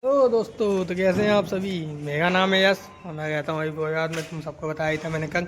तो दोस्तों, तो कैसे हैं आप सभी। मेरा नाम है यश और मैं रहता हूँ अभी बोयाद में। तुम सबको बताया ही था मैंने कल।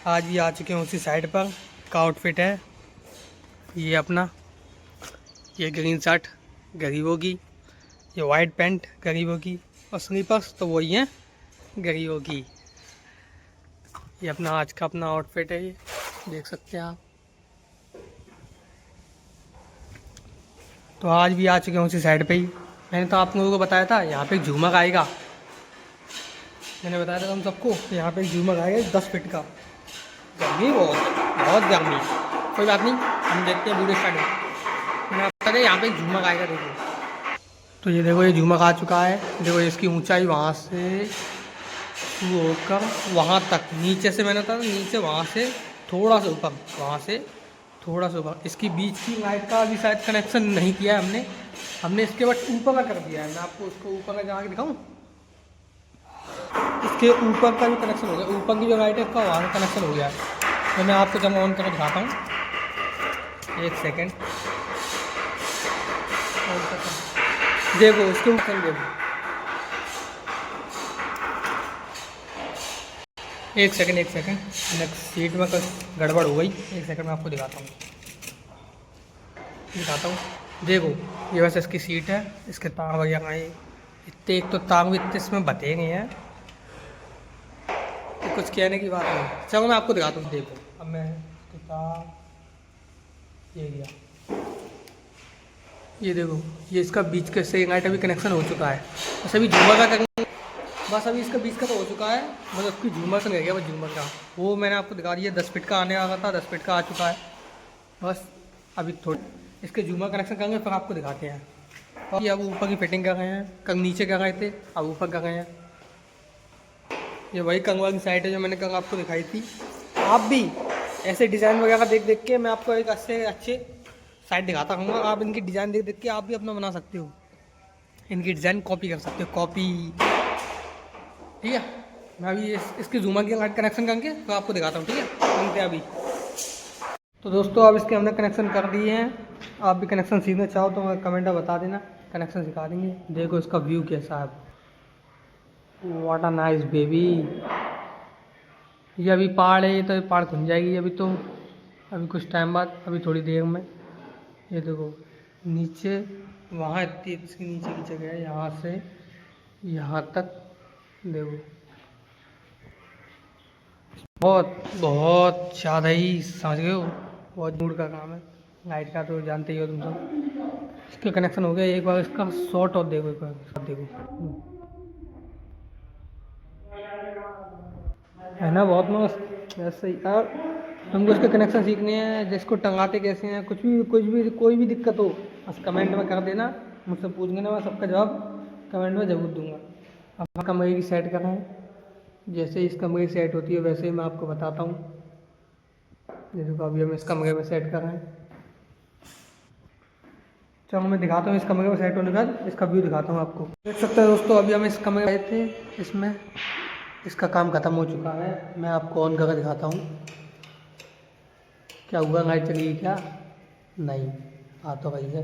आज भी आ चुके हैं उसी साइड पर। का आउटफिट है ये अपना। ये ग्रीन शर्ट गरीबों की, ये वाइट पैंट गरीबों की, और स्लीपर्स तो वही हैं गरीबों की। ये अपना आज का अपना आउटफिट है, ये देख सकते हैं आप। तो आज भी आ चुके हैं उसी साइड पे ही। मैंने तो आप लोगों को बताया था यहाँ पे एक झूमर आएगा। मैंने बताया था तुम सबको कि यहाँ पे एक झूमर आएगा 10 फीट का। गर्मी बहुत, बहुत गर्मी। कोई बात नहीं, हम देखते हैं वीडियो स्टार्ट। मैं आपको बता, यहाँ पे एक झूमर आएगा, देखो। तो ये देखो, ये झूमर आ चुका है। देखो इसकी ऊंचाई वहाँ से शुरू होकर वहाँ तक, नीचे से मैंने बताया नीचे, वहाँ से थोड़ा सा ऊपर, वहाँ से थोड़ा सा ऊपर। इसकी बीच की लाइट का अभी शायद कनेक्शन नहीं किया है हमने। हमने इसके बाद ऊपर का कर दिया है। मैं आपको उसको ऊपर का जहाँ दिखाऊँ, इसके ऊपर का भी कनेक्शन हो गया। ऊपर की जो लाइट है इसका वहाँ का कनेक्शन हो गया है। तो मैं आपको जब ऑन करके दिखाता हूँ, एक सेकेंड। देखो इसके ऊपर, देखो, एक सेकंड नेक्स्ट सीट में गड़बड़ हो गई। एक सेकंड में आपको दिखाता हूँ। देखो, ये वैसे इसकी सीट है। इसके तार वगैरह हैं इतने, एक तो तार भी इतने इसमें बते गए हैं कि कुछ कहने की बात नहीं। चलो मैं आपको दिखाता हूँ। देखो अब मैं इसके तार, ये गया, ये देखो, ये इसका बीच के से लाइट अभी कनेक्शन हो चुका है। बस अभी झूमर का करेंगे, बस अभी इसका बीच का तो हो चुका है। मतलब उसकी झूमर से रह गया, बस झूमर का वो मैंने आपको दिखा दिया। 10 फीट का आने वाला था, 10 फीट का आ चुका है। बस अभी थोड़ी इसके झूमर कनेक्शन करेंगे, फिर आपको दिखाते हैं। और ये अब ऊपर की फिटिंग कर रहे हैं, कल नीचे कर रहे थे, अब ऊपर कर रहे हैं। ये वही कंगवा की साइड है जो मैंने कल आपको दिखाई थी। आप भी ऐसे डिज़ाइन वगैरह देख देख के मैं आपको एक अच्छे साइड दिखाता रहूँगा। आप इनकी डिज़ाइन देख देख के आप भी अपना बना सकते हो। इनकी डिज़ाइन कॉपी कर सकते हो, कॉपी। ठीक है, मैं अभी इसके झूमर की लाइट कनेक्शन करके तो आपको दिखाता हूँ। ठीक है, सुनते हैं अभी। तो दोस्तों, अब इसके हमने कनेक्शन कर दिए हैं। आप भी कनेक्शन सीखना चाहो तो कमेंट में बता देना, कनेक्शन सिखा देंगे। देखो इसका व्यू कैसा है। What a nice baby. ये अभी पहाड़ है, तो ये पहाड़ खुल जाएगी अभी तो, अभी कुछ टाइम बाद, अभी थोड़ी देर में। ये देखो नीचे, वहाँ इतनी इसके नीचे की जगह है, यहाँ से यहाँ तक। देखो बहुत बहुत ज़्यादा ही, समझ गए हो, बहुत दूर का काम है। लाइट का तो जानते ही हो तुम सब। इसके कनेक्शन हो गया। एक बार इसका शॉर्ट और देखो, एक बार शॉर्ट देखो, है ना, बहुत मस्त। ऐसे ही यार, तुमको इसके कनेक्शन सीखने हैं, जिसको टंगाते कैसे हैं, कुछ भी कोई भी दिक्कत हो, बस कमेंट में कर देना, मुझसे पूछ लेना, मैं सबका जवाब कमेंट में ज़रूर दूंगा। अब कमरे की सेट कर रहे हैं, जैसे इस कमरे की सेट होती है वैसे ही मैं आपको बताता हूँ। जैसे तो अभी हम इस कमरे में सेट कर रहे हैं। चलो मैं दिखाता हूँ इस कमरे में सेट होने के बाद इसका व्यू दिखाता हूँ आपको। देख सकते हैं दोस्तों, अभी हम इस कमरे में आए थे, इसमें इसका काम ख़त्म हो चुका है। मैं आपको ऑन करके दिखाता हूँ। क्या हुआ, लाइट चली क्या? नहीं, आ तो रही है।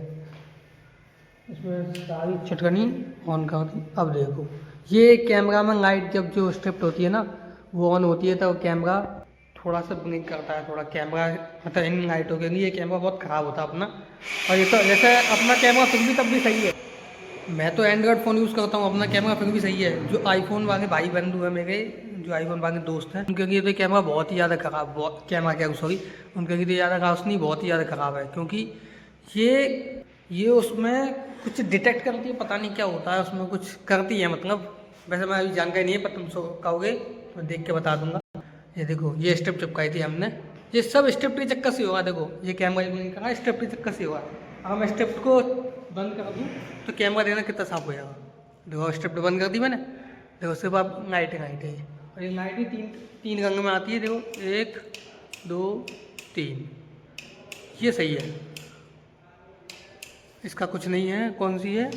इसमें सारी चटकनी ऑन कर दी। अब देखो, ये कैमरा में लाइट जब जो स्ट्रिप्ट होती है ना, वो ऑन होती है तो कैमरा थोड़ा सा ब्लिंक करता है। थोड़ा कैमरा मतलब इन लाइटों के लिए ये कैमरा बहुत ख़राब होता है अपना। और ये तो जैसे अपना कैमरा फिर भी तब भी सही है। मैं तो एंड्रॉयड फ़ोन यूज़ करता हूँ, अपना कैमरा फिर भी सही है। जो आईफोन वाले भाई बंधु हैं मेरे, जो आईफोन वाले दोस्त हैं, उनके लिए तो कैमरा बहुत ही ज़्यादा ख़राब, बहुत कैमरा क्या सॉरी, उनके लिए तो ज़्यादा खास नहीं, बहुत ही ज़्यादा ख़राब है। क्योंकि ये उसमें कुछ डिटेक्ट करती है, पता नहीं क्या होता है उसमें, कुछ करती है मतलब। वैसे मैं अभी जानकारी नहीं है, पर तुम सब कहोगे तो देख के बता दूंगा। ये देखो, ये स्टेप चिपकाई थी हमने। ये सब स्टेप के चक्कर से होगा। देखो ये कैमरा का स्टेप के चक्कर से होगा। अगर मैं स्टेप को बंद कर दूँ तो कैमरा देना कितना साफ हो जाएगा। देखो स्टेप बंद कर दी मैंने। देखो सिर्फ आप लाइट है, और ये लाइट भी तीन तीन रंग में आती है। देखो 1 2 3, ये सही है। इसका कुछ नहीं है, कौन सी है,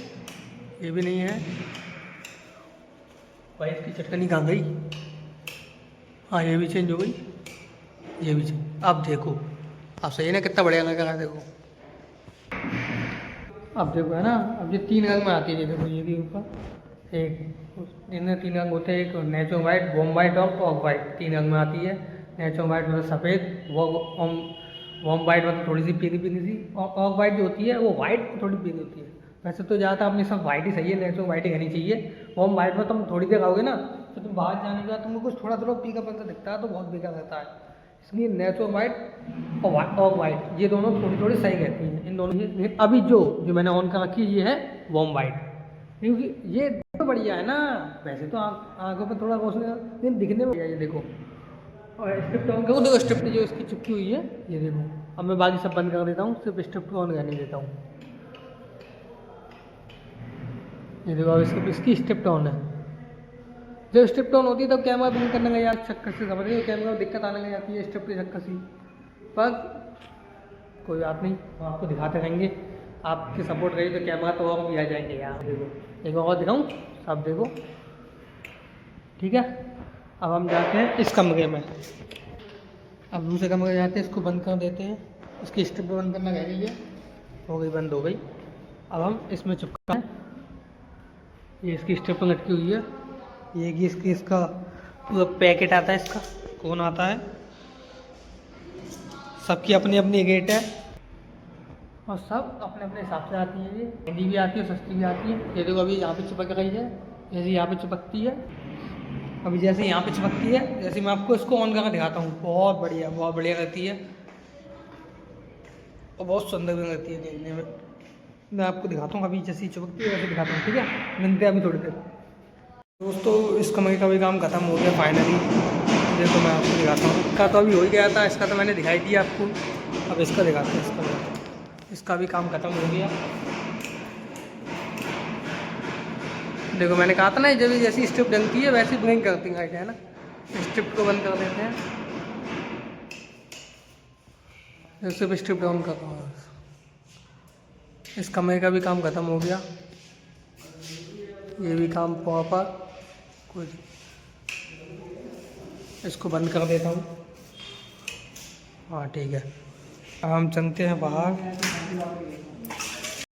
ये भी नहीं है भाई। इसकी चटकनी कहाँ गई? हाँ, ये भी चेंज हो गई, ये भी चेंज। अब देखो, अब सही है ना, कितना बढ़िया लग रहा है। देखो अब देखो है ना, अब ये 3 रंग में आती है। ये देखो ये भी ऊपर एक, इनमें 3 रंग होते हैं, एक नेचो वाइट, वॉम वाइट और ऑफ वाइट। 3 रंग में आती है। नेचो वाइट मतलब सफ़ेद, वॉम वाइट मतलब थोड़ी सी पीली पीली सी, और ऑफ वाइट जो होती है वो वाइट थोड़ी पीली होती है। वैसे तो ज़्यादातर अपने सब वाइट ही सही है, नेचो वाइट ही रहनी चाहिए। वॉम वाइट में तुम थोड़ी देर आओगे ना, तो तुम बाहर जाने के बाद तुमको कुछ थोड़ा थोड़ा पीका पीका दिखता है तो बहुत बेकार रहता है। इसलिए नेचो वाइट और वाइट ये दोनों थोड़ी थोड़ी सही रहती हैं इन दोनों। ये अभी जो जो मैंने ऑन कर रखी है ये है वॉम वाइट, क्योंकि ये तो बढ़िया है ना। वैसे तो आंखों पर थोड़ा रोशनी लेकिन दिखने में ये देखो। और स्ट्रिप्ट ऑन करूँ, देखो स्ट्रिप्ट जो इसकी चिपकी हुई है ये देखो। अब मैं बाकी सब बंद कर देता हूँ, सिर्फ स्ट्रिप्ट ऑन करने देता हूँ। ये देखो अब इसकी स्ट्रिप्ट ऑन है। जब स्ट्रिप्ट ऑन होती है तब कैमरा बंद करने का यार चक्कर से, समझ रहे हो, कैमरा में दिक्कत आने लग जाती है स्ट्रिप्ट की चक्कर से। पर कोई बात नहीं, हम आपको दिखाते रहेंगे। आपकी सपोर्ट करिए तो कैमरा तो और भी आ जाएंगे यार। देखो एक और दिखाऊँ, आप देखो, ठीक है। अब हम जाते हैं इस कमरे में। अब दूसरे कमरे जाते हैं, इसको बंद कर देते हैं। इसकी स्ट्रिप बंद करना रह गई है, हो गई बंद, हो गई। अब हम इसमें चिपका है, ये इसकी स्ट्रिप लटकी हुई है। ये इसका पूरा पैकेट आता है, इसका कौन आता है, सबकी अपनी अपनी रेट है और सब अपने अपने हिसाब से आती है। ये महंगी भी आती है, सस्ती भी आती है। ये देखो अभी यहाँ पे चिपक रही है, जैसे यहाँ पे चिपकती है। अभी जैसे यहाँ पे चिपकती है, जैसे मैं आपको इसको ऑन करके दिखाता हूँ, बहुत बढ़िया रहती है और बहुत सुंदर भी लगती है देखने में। मैं आपको दिखाता हूँ अभी जैसी चिपकती है वैसे दिखाता हूँ, ठीक है। मिलते हैं अभी थोड़ी देर। दोस्तों इस कमरे का भी काम ख़त्म हो गया फाइनली। देखो मैं आपको दिखाता हूँ, इसका तो अभी हो ही गया था, इसका तो मैंने दिखाई दिया आपको। अब इसका दिखाते हैं, इसका भी काम ख़त्म हो गया। देखो मैंने कहा था ना, जब जैसी स्ट्रिप जलती है वैसी ब्लिंक करती है ना। स्ट्रिप को बंद कर देते हैं, सिर्फ स्ट्रिप डाउन कर रहा हूँ। इस कमरे का भी काम ख़त्म हो गया, ये भी काम प्रॉपर। कुछ इसको बंद कर देता हूँ, हाँ ठीक है। अब हम चलते हैं बाहर।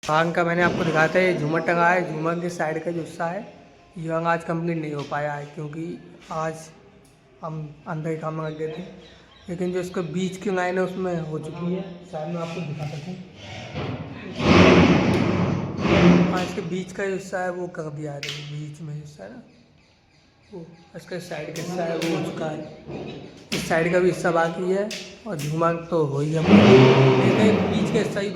बाहर का मैंने आपको दिखाया था, ये झूमर टंगा है। झूमर के साइड का जो हिस्सा है ये आज कंप्लीट नहीं हो पाया है, क्योंकि आज हम अंदर ही काम लग गए थे। लेकिन जो इसके बीच की लाइन है उसमें हो चुकी है, शायद मैं आपको दिखा सकूँ। हाँ इसके बीच का हिस्सा है वो कर दिया है, बीच में हिस्सा है ना वो, इसका साइड का हिस्सा है वो हो चुका है। इस साइड का भी हिस्सा बाकी है और झूमर तो हो ही गया, लेकिन बीच का हिस्सा ही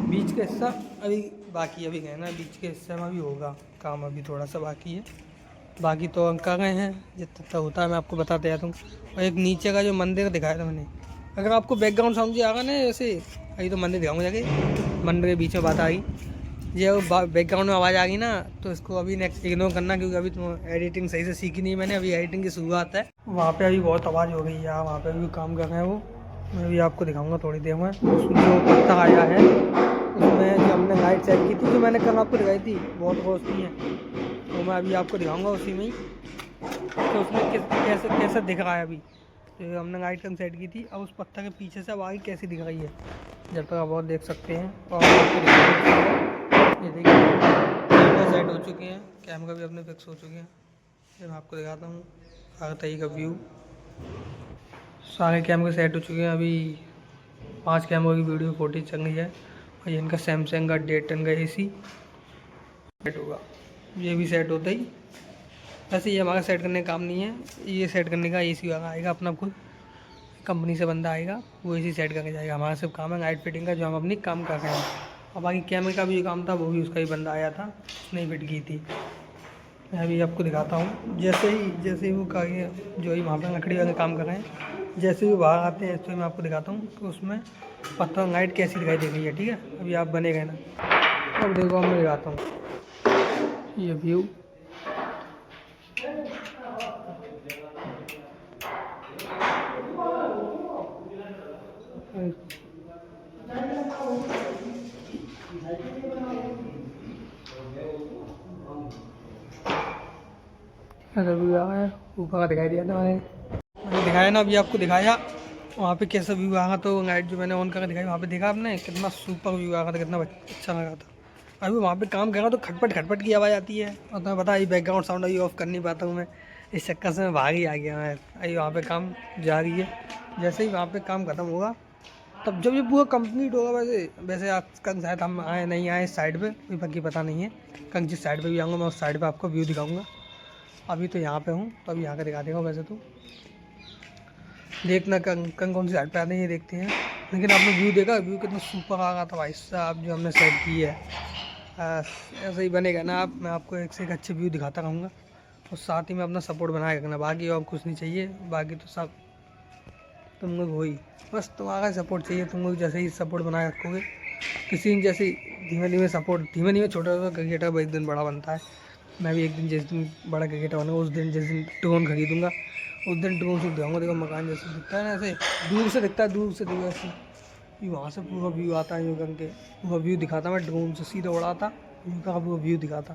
बीच का हिस्सा अभी बाकी है। अभी कहना बीच के हिस्से में अभी होगा काम, अभी थोड़ा सा बाकी है। बाकी तो हम कर रहे हैं, जितना होता है मैं आपको बताते जाता हूँ। और एक नीचे का जो मंदिर दिखाया था मैंने, अगर आपको बैकग्राउंड साउंड आ रहा ना ऐसे, अभी तो मंदिर दिखाऊंगा जाके, मंदिर के बीच में बात आ गई, ये बैकग्राउंड में आवाज़ आ गई ना तो इसको अभी नेक्स्ट इग्नोर करना, क्योंकि अभी तो एडिटिंग सही से सीखी नहीं मैंने, अभी एडिटिंग की शुरुआत है। वहाँ पे अभी बहुत आवाज़ हो गई है, वहाँ पे भी काम कर रहे हैं वो, मैं भी आपको दिखाऊंगा थोड़ी देर में। उसमें जो पत्ता आया है उसमें जो हमने लाइट सेट की थी, जो मैंने कल आपको दिखाई थी, बहुत रोशनी है, तो मैं अभी आपको दिखाऊँगा उसी में ही। तो उसमें कैसे दिख रहा है अभी, तो हमने लाइट कम सेट की थी। अब उस पत्थर के पीछे से अब आगे कैसी दिख रही है, जब तक आप और देख सकते हैं। और ये देखिए कैमरा सेट हो चुके हैं, कैमरा भी अपने फिक्स हो चुके हैं। ये मैं आपको दिखाता हूँ आगे तई का व्यू। सारे कैमरे सेट हो चुके हैं, अभी 5 कैमरों की वीडियो फुटेज चल रही है। और ये इनका सैमसंग का 1.5 टन का AC सेट होगा, ये भी सेट होता ही। वैसे ये हमारा सेट करने का काम नहीं है, ये सेट करने का AC वाला आएगा अपना, खुद कंपनी से बंदा आएगा वो AC सेट करके जाएगा। हमारा सिर्फ काम है लाइट फिटिंग का, जो हम अपनी काम कर रहे हैं। और बाकी कैमरे का भी जो काम था वो भी उसका ही बंदा आया था, उसने ही फिट की थी। मैं अभी आपको दिखाता हूँ, जैसे ही वो कार्य जो ही वहाँ पर लकड़ी वाले काम कर रहे हैं, जैसे ही बाहर आते हैं तो मैं आपको दिखाता हूँ कि उसमें पत्थर लाइट कैसी दिखाई दे रही है, ठीक है। अभी आप बने गए ना, अब देखो मैं दिखाता हूँ ये व्यू। अगर व्यू आ गया, ऊपर का दिखाई दिया था मैंने दिखाया ना, अभी आपको दिखाया वहाँ पे कैसा व्यू आ रहा। तो लाइट जो मैंने ऑन करके दिखाई वहाँ पे देखा आपने कितना सुपर व्यू आ रहा था, कितना अच्छा लगा था। अभी वहाँ पे काम कर रहा हूँ तो खटपट खटपट की आवाज़ आती है, और तुम्हें पता है बैकग्राउंड साउंड अभी ऑफ कर नहीं पाता हूँ मैं, इस चक्कर से मैं भाग ही आ गया। मैं अभी वहाँ पे काम जारी है, जैसे ही वहाँ पे काम ख़त्म होगा तब जब ये पूरा कंप्लीट होगा, वैसे वैसे आज कल शायद हम आए नहीं आए इस साइड पे, कोई बाकी पता नहीं है। कल जिस साइड पे भी आऊँगा मैं उस साइड पे आपको व्यू दिखाऊंगा। अभी तो यहाँ पे हूँ, तो अभी यहाँ का दिखा देगा। वैसे तो देखना कल कौन सी साइड पे आते हैं ये देखते हैं। लेकिन आपने व्यू देखा, व्यू कितना सुपर आ रहा था भाई साहब जो हमने सेट की है। ऐसे ही बनेगा ना आप, मैं आपको एक से एक अच्छे व्यू दिखाता रहूँगा, और साथ ही में अपना सपोर्ट बनाए रखना। बाकी और कुछ नहीं चाहिए, बाकी तो सब तुम लोग वही, बस तुम्हारा सपोर्ट चाहिए। तुम लोग जैसे ही सपोर्ट बनाए रखोगे, किसी दिन जैसे धीमे धीमे सपोर्ट, धीमे धीमे छोटा छोटा क्रिकेटर एक दिन बड़ा बनता है। मैं भी एक दिन जिस दिन बड़ा क्रिकेटर बनूँगा, उस दिन जिस दिन ड्रोन खरीदूँगा, उस दिन ड्रोन से दिखाऊँगा। देखो मकान जैसे दिखता है ना, ऐसे दूर से दिखता है, दूर से देखो ऐसे कि वहाँ से पूरा व्यू आता है। यूँ के पूरा व्यू दिखाता मैं ड्रोन से, सीधा उड़ाता, उनका पूरा व्यू दिखाता।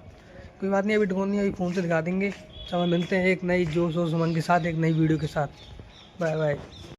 कोई बात नहीं, अभी ड्रोन नहीं, अभी फ़ोन से दिखा देंगे। चलो मिलते हैं एक नई जोश और उमंग के साथ, एक नई वीडियो के साथ। Bye bye.